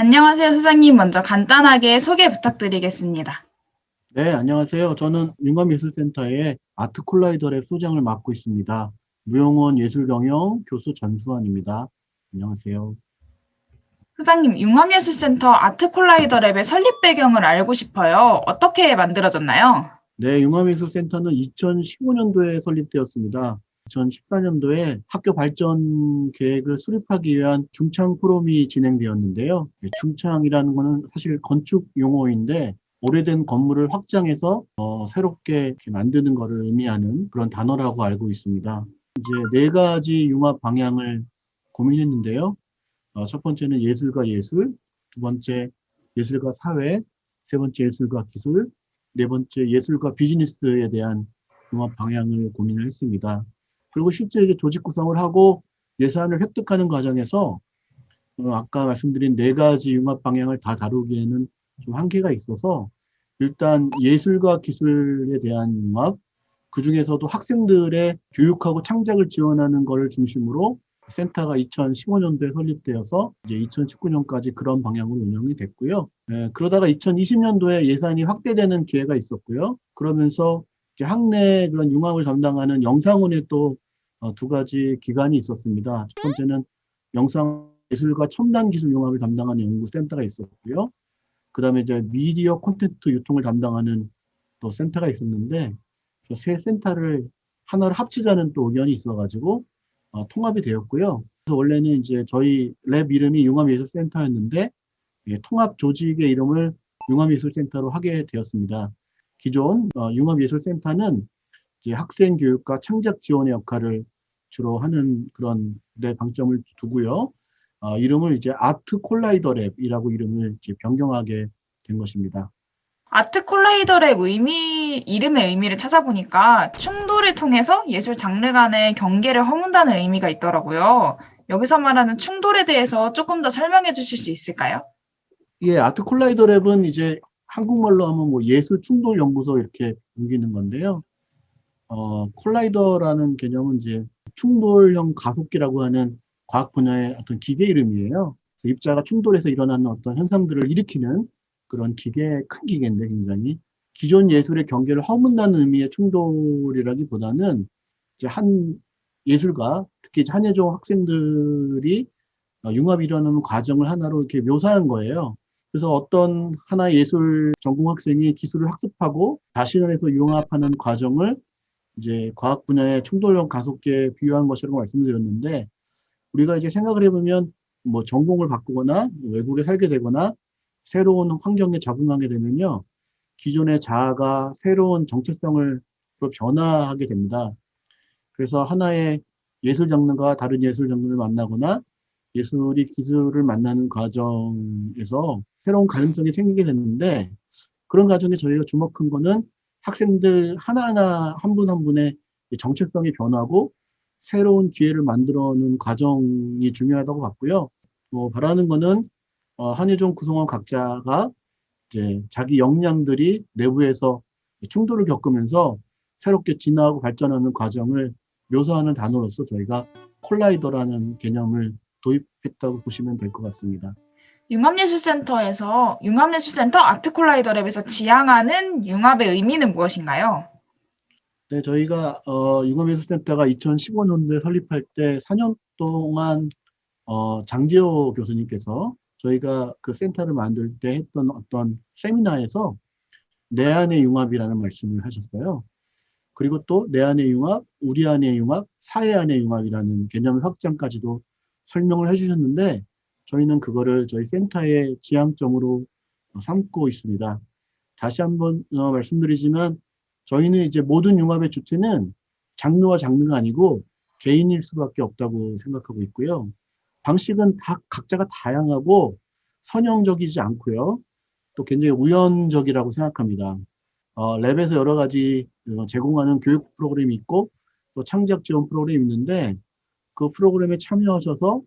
안녕하세요, 소장님. 먼저 간단하게 소개 부탁드리겠습니다. 네, 안녕하세요. 저는 융합예술센터의 아트콜라이더랩 소장을 맡고 있습니다. 무용원 예술경영 교수 전수환입니다. 안녕하세요. 소장님, 융합예술센터 아트콜라이더 랩의 설립 배경을 알고 싶어요. 어떻게 만들어졌나요? 네, 융합예술센터는 2015년도에 설립되었습니다. 2014년도에 학교 발전 계획을 수립하기 위한 중창 포럼이 진행되었는데요. 중창이라는 것은 사실 건축 용어인데 오래된 건물을 확장해서 새롭게 이렇게 만드는 것을 의미하는 그런 단어라고 알고 있습니다. 이제 네 가지 융합 방향을 고민했는데요. 첫 번째는 예술과 예술, 두 번째 예술과 사회, 세 번째 예술과 기술, 네 번째 예술과 비즈니스에 대한 융합 방향을 고민을 했습니다. 그리고 실제 이제 조직 구성을 하고 예산을 획득하는 과정에서 아까 말씀드린 네 가지 융합 방향을 다 다루기에는 좀 한계가 있어서 일단 예술과 기술에 대한 융합, 그 중에서도 학생들의 교육하고 창작을 지원하는 것을 중심으로 센터가 2015년도에 설립되어서 이제 2019년까지 그런 방향으로 운영이 됐고요. 그러다가 2020년도에 예산이 확대되는 기회가 있었고요. 그러면서 이제 학내 그런 융합을 담당하는 영상원에 또 두 가지 기관이 있었습니다. 첫 번째는 영상 예술과 첨단 기술 융합을 담당하는 연구센터가 있었고요. 그 다음에 이제 미디어 콘텐츠 유통을 담당하는 또 센터가 있었는데, 세 센터를 하나로 합치자는 또 의견이 있어가지고, 통합이 되었고요. 그래서 원래는 이제 저희 랩 이름이 융합예술센터였는데, 통합 조직의 이름을 융합예술센터로 하게 되었습니다. 기존 융합예술센터는 이제 학생 교육과 창작 지원의 역할을 주로 하는 그런 데 방점을 두고요. 이름을 이제 아트 콜라이더 랩이라고 이름을 이제 변경하게 된 것입니다. 아트콜라이더 랩 이름의 의미를 찾아보니까 충돌을 통해서 예술 장르 간의 경계를 허문다는 의미가 있더라고요. 여기서 말하는 충돌에 대해서 조금 더 설명해 주실 수 있을까요? 예, 아트 콜라이더 랩은 이제 한국말로 하면 뭐 예술 충돌 연구소 이렇게 옮기는 건데요. 콜라이더라는 개념은 이제 충돌형 가속기라고 하는 과학 분야의 어떤 기계 이름이에요. 그래서 입자가 충돌해서 일어나는 어떤 현상들을 일으키는 그런 큰 기계인데 굉장히 기존 예술의 경계를 허문다는 의미의 충돌이라기보다는 이제 한 예술가, 특히 이제 한예종 학생들이 융합이 일어나는 과정을 하나로 이렇게 묘사한 거예요. 그래서 어떤 하나의 예술 전공 학생이 기술을 학습하고 자신을 해서 융합하는 과정을 이제 과학 분야의 충돌형 가속기에 비유한 것이라고 말씀드렸는데, 우리가 이제 생각을 해보면 뭐 전공을 바꾸거나 외국에 살게 되거나 새로운 환경에 적응하게 되면요, 기존의 자아가 새로운 정체성을 또 변화하게 됩니다. 그래서 하나의 예술 장르가 다른 예술 장르를 만나거나 예술이 기술을 만나는 과정에서 새로운 가능성이 생기게 됐는데, 그런 과정에 저희가 주목한 거는 학생들 하나하나 한 분 한 분의 정체성이 변하고 새로운 기회를 만들어내는 과정이 중요하다고 봤고요. 바라는 거는 한예종 구성원 각자가 이제 자기 역량들이 내부에서 충돌을 겪으면서 새롭게 진화하고 발전하는 과정을 묘사하는 단어로서 저희가 콜라이더라는 개념을 도입했다고 보시면 될 것 같습니다. 융합예술센터 아트콜라이더 랩에서 지향하는 융합의 의미는 무엇인가요? 네, 저희가 융합예술센터가 2015년도에 설립할 때 4년 동안 장지호 교수님께서 저희가 그 센터를 만들 때 했던 어떤 세미나에서 내 안의 융합이라는 말씀을 하셨어요. 그리고 또 내 안의 융합, 우리 안의 융합, 사회 안의 융합이라는 개념 확장까지도 설명을 해주셨는데, 저희는 그거를 저희 센터의 지향점으로 삼고 있습니다. 다시 한번 말씀드리지만, 저희는 이제 모든 융합의 주체는 장르와 장르가 아니고 개인일 수밖에 없다고 생각하고 있고요. 방식은 다 각자가 다양하고 선형적이지 않고요. 또 굉장히 우연적이라고 생각합니다. 랩에서 여러 가지 제공하는 교육 프로그램이 있고 또 창작 지원 프로그램이 있는데, 그 프로그램에 참여하셔서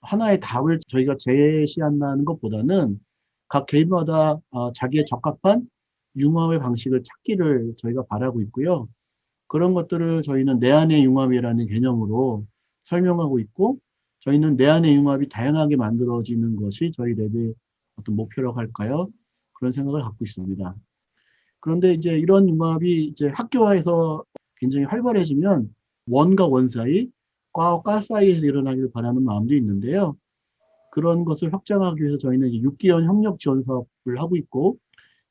하나의 답을 저희가 제시한다는 것보다는 각 개인마다 자기에 적합한 융합의 방식을 찾기를 저희가 바라고 있고요. 그런 것들을 저희는 내 안의 융합이라는 개념으로 설명하고 있고, 저희는 내 안의 융합이 다양하게 만들어지는 것이 저희 랩의 어떤 목표라고 할까요? 그런 생각을 갖고 있습니다. 그런데 이제 이런 융합이 이제 학교화에서 굉장히 활발해지면 원과 원 사이, 과와 과 사이에서 일어나기를 바라는 마음도 있는데요. 그런 것을 확장하기 위해서 저희는 이제 6개월 협력 지원 사업을 하고 있고,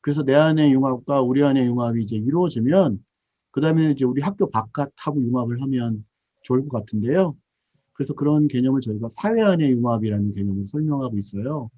그래서 내 안의 융합과 우리 안의 융합이 이제 이루어지면, 그 다음에 이제 우리 학교 바깥하고 융합을 하면 좋을 것 같은데요. 그래서 그런 개념을 저희가 사회 안의 융합이라는 개념을 설명하고 있어요.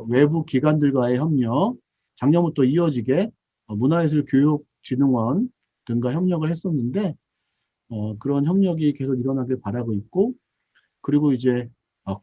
외부 기관들과의 협력, 작년부터 이어지게 문화예술교육진흥원 등과 협력을 했었는데, 그런 협력이 계속 일어나길 바라고 있고, 그리고 이제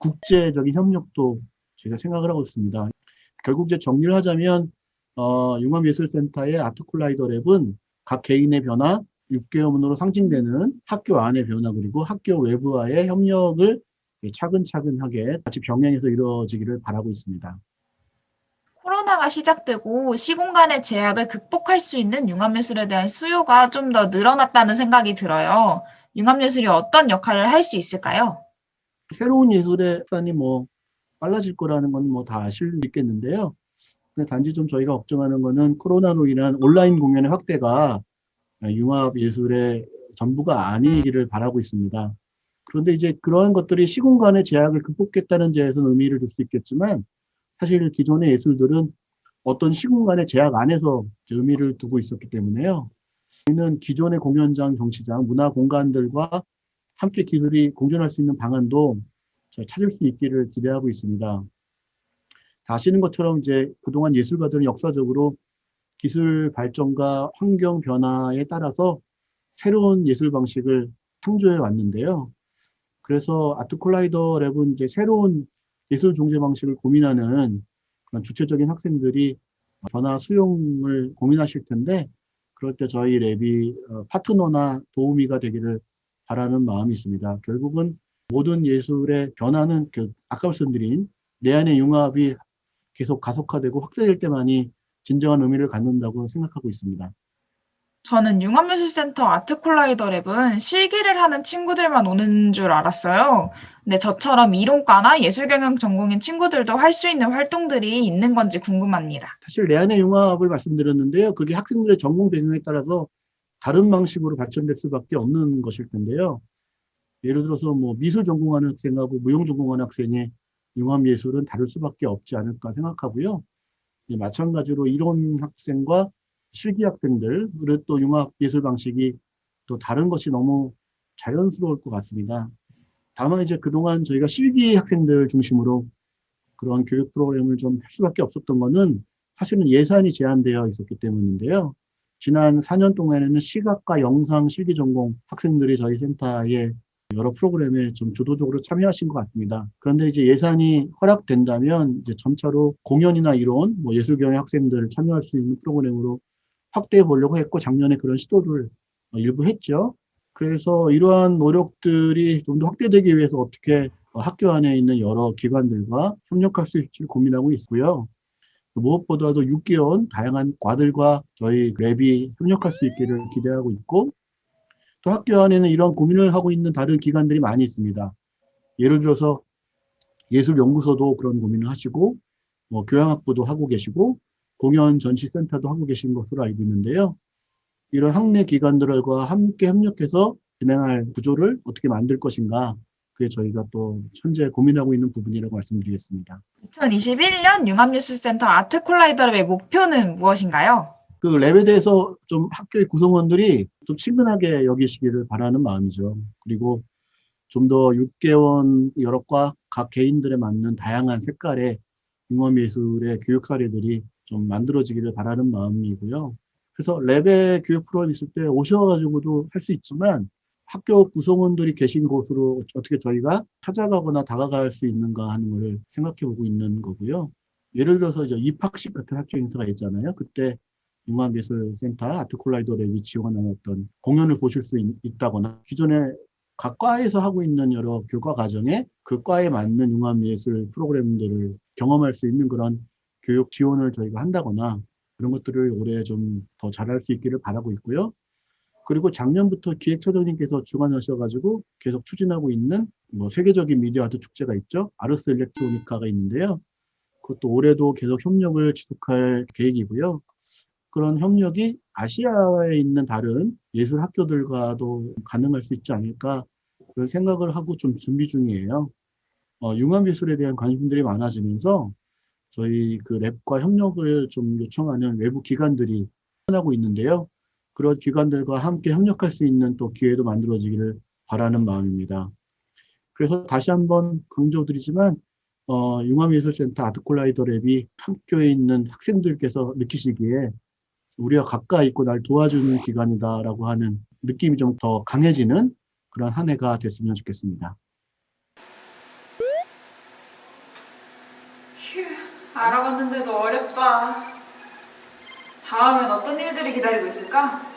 국제적인 협력도 제가 생각을 하고 있습니다. 결국 이제 정리를 하자면 융합예술센터의 아트콜라이더 랩은 각 개인의 변화, 6개월문으로 상징되는 학교 안의 변화, 그리고 학교 외부와의 협력을 차근차근하게 같이 병행해서 이루어지기를 바라고 있습니다. 코로나가 시작되고 시공간의 제약을 극복할 수 있는 융합예술에 대한 수요가 좀 더 늘어났다는 생각이 들어요. 융합예술이 어떤 역할을 할 수 있을까요? 새로운 예술의 확산이 빨라질 거라는 건 다 아실 수 있겠는데요. 근데 단지 좀 저희가 걱정하는 거는 코로나로 인한 온라인 공연의 확대가 융합 예술의 전부가 아니기를 바라고 있습니다. 그런데 이제 그러한 것들이 시공간의 제약을 극복했다는 데에서는 의미를 줄 수 있겠지만, 사실 기존의 예술들은 어떤 시공간의 제약 안에서 의미를 두고 있었기 때문에요. 저희는 기존의 공연장, 정치장, 문화 공간들과 함께 기술이 공존할 수 있는 방안도 찾을 수 있기를 기대하고 있습니다. 다 아시는 것처럼 이제 그동안 예술가들은 역사적으로 기술 발전과 환경 변화에 따라서 새로운 예술 방식을 창조해 왔는데요. 그래서 아트콜라이더 랩은 이제 새로운 예술 종제 방식을 고민하는 그런 주체적인 학생들이 변화 수용을 고민하실 텐데, 그럴 때 저희 랩이 파트너나 도우미가 되기를 바라는 마음이 있습니다. 결국은 모든 예술의 변화는 아까 말씀드린 내 안의 융합이 계속 가속화되고 확대될 때만이 진정한 의미를 갖는다고 생각하고 있습니다. 저는 융합예술센터 아트콜라이더 랩은 실기를 하는 친구들만 오는 줄 알았어요. 근데 저처럼 이론과나 예술경영 전공인 친구들도 할 수 있는 활동들이 있는 건지 궁금합니다. 사실 내 안의 융합을 말씀드렸는데요. 그게 학생들의 전공 배경에 따라서 다른 방식으로 발전될 수밖에 없는 것일 텐데요. 예를 들어서 미술 전공하는 학생하고 무용 전공하는 학생의 융합 예술은 다를 수밖에 없지 않을까 생각하고요. 마찬가지로 이론 학생과 실기 학생들의 또 융합 예술 방식이 또 다른 것이 너무 자연스러울 것 같습니다. 다만 이제 그동안 저희가 실기 학생들 중심으로 그런 교육 프로그램을 좀 할 수밖에 없었던 거는 사실은 예산이 제한되어 있었기 때문인데요. 지난 4년 동안에는 시각과 영상 실기 전공 학생들이 저희 센터에 여러 프로그램에 좀 주도적으로 참여하신 것 같습니다. 그런데 이제 예산이 허락된다면 이제 점차로 공연이나 이론, 예술경영 학생들 참여할 수 있는 프로그램으로 확대해 보려고 했고, 작년에 그런 시도를 일부 했죠. 그래서 이러한 노력들이 좀 더 확대되기 위해서 어떻게 학교 안에 있는 여러 기관들과 협력할 수 있을지 고민하고 있고요. 무엇보다도 6개월 다양한 과들과 저희 랩이 협력할 수 있기를 기대하고 있고, 또 학교 안에는 이런 고민을 하고 있는 다른 기관들이 많이 있습니다. 예를 들어서 예술연구소도 그런 고민을 하시고, 교양학부도 하고 계시고, 공연 전시센터도 하고 계신 것으로 알고 있는데요. 이런 학내 기관들과 함께 협력해서 진행할 구조를 어떻게 만들 것인가, 그게 저희가 또 현재 고민하고 있는 부분이라고 말씀드리겠습니다. 2021년 융합예술센터 아트콜라이더 랩의 목표는 무엇인가요? 그 랩에 대해서 좀 학교의 구성원들이 좀 친근하게 여기시기를 바라는 마음이죠. 그리고 좀 더 6개월 여러 과 각 개인들에 맞는 다양한 색깔의 융합예술의 교육 사례들이 좀 만들어지기를 바라는 마음이고요. 그래서 랩의 교육 프로그램 있을 때 오셔가지고도 할 수 있지만, 학교 구성원들이 계신 곳으로 어떻게 저희가 찾아가거나 다가갈 수 있는가 하는 것을 생각해 보고 있는 거고요. 예를 들어서 이제 입학식 같은 학교 행사가 있잖아요. 그때 융합예술센터 아트콜라이더 랩이 지원하는 어떤 공연을 보실 수 있다거나, 기존에 각 과에서 하고 있는 여러 교과 과정에 그 과에 맞는 융합예술 프로그램들을 경험할 수 있는 그런 교육 지원을 저희가 한다거나, 그런 것들을 올해 좀 더 잘할 수 있기를 바라고 있고요. 그리고 작년부터 기획처장님께서 주관하셔가지고 계속 추진하고 있는 세계적인 미디어 아트 축제가 있죠. 아르스 일렉트로니카가 있는데요. 그것도 올해도 계속 협력을 지속할 계획이고요. 그런 협력이 아시아에 있는 다른 예술 학교들과도 가능할 수 있지 않을까 그런 생각을 하고 좀 준비 중이에요. 융합미술에 대한 관심들이 많아지면서 저희 그 랩과 협력을 좀 요청하는 외부 기관들이 하고 있는데요. 그런 기관들과 함께 협력할 수 있는 또 기회도 만들어지기를 바라는 마음입니다. 그래서 다시 한번 강조드리지만 융합예술센터 아트콜라이더 랩이 학교에 있는 학생들께서 느끼시기에 우리가 가까이 있고 날 도와주는 기관이다라고 하는 느낌이 좀 더 강해지는 그런 한 해가 됐으면 좋겠습니다. 휴, 알아봤는데도 어렵다. 다음엔 어떤 일들이 기다리고 있을까?